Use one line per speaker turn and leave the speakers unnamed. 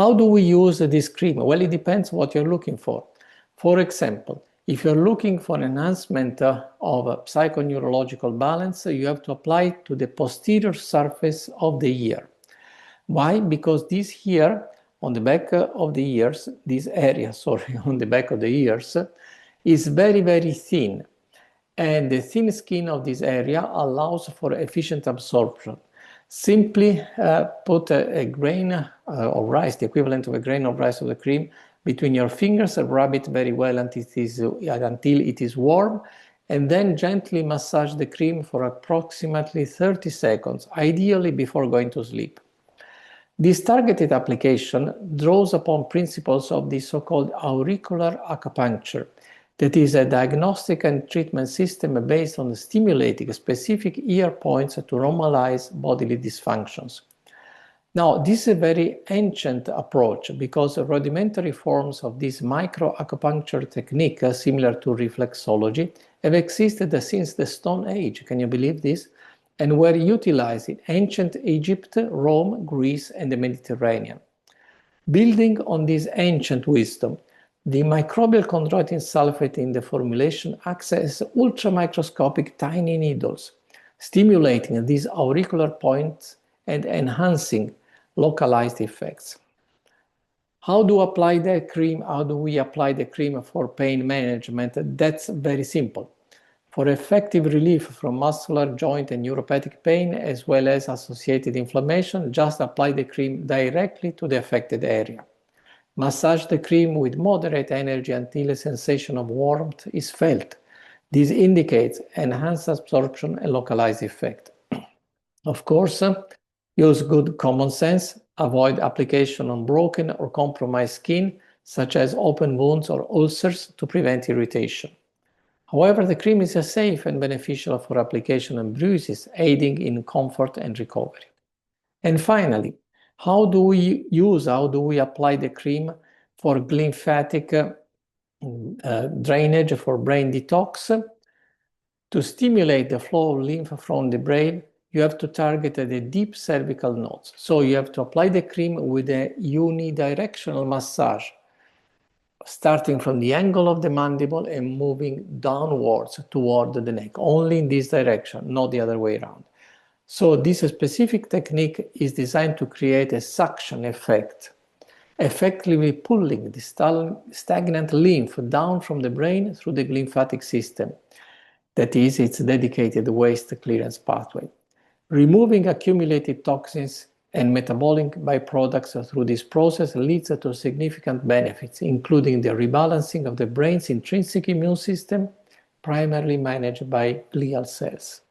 How do we use this cream? Well, it depends what you're looking for. For example, if you're looking for enhancement of psychoneurological balance, you have to apply it to the posterior surface of the ear. Why? Because this here, on the back of the ears, this area, sorry, on the back of the ears, is very, very thin. And the thin skin of this area allows for efficient absorption. Simply put a grain of rice, the equivalent of a grain of rice of the cream, between your fingers, rub it very well until it is warm, and then gently massage the cream for approximately 30 seconds, ideally before going to sleep. This targeted application draws upon principles of the so-called auricular acupuncture, that is a diagnostic and treatment system based on stimulating specific ear points to normalize bodily dysfunctions. Now, this is a very ancient approach because rudimentary forms of this microacupuncture technique, similar to reflexology, have existed since the Stone Age. Can you believe this? And were utilized in ancient Egypt, Rome, Greece, and the Mediterranean. Building on this ancient wisdom, the microbial chondroitin sulfate in the formulation acts as ultramicroscopic tiny needles, stimulating these auricular points and enhancing localized effects. How do we apply the cream for pain management? That's very simple. For effective relief from muscular, joint, and neuropathic pain, as well as associated inflammation, just apply the cream directly to the affected area. Massage the cream with moderate energy until a sensation of warmth is felt. This indicates enhanced absorption and localized effect. Of course, use good common sense. Avoid application on broken or compromised skin, such as open wounds or ulcers, to prevent irritation. However, the cream is safe and beneficial for application on bruises, aiding in comfort and recovery. And finally, how do we apply the cream for lymphatic drainage, for brain detox? To stimulate the flow of lymph from the brain, you have to target the deep cervical nodes. So you have to apply the cream with a unidirectional massage, starting from the angle of the mandible and moving downwards toward the neck, only in this direction, not the other way around. So this specific technique is designed to create a suction effect, effectively pulling the stagnant lymph down from the brain through the lymphatic system. That is, its dedicated waste clearance pathway. Removing accumulated toxins and metabolic byproducts through this process leads to significant benefits, including the rebalancing of the brain's intrinsic immune system, primarily managed by glial cells.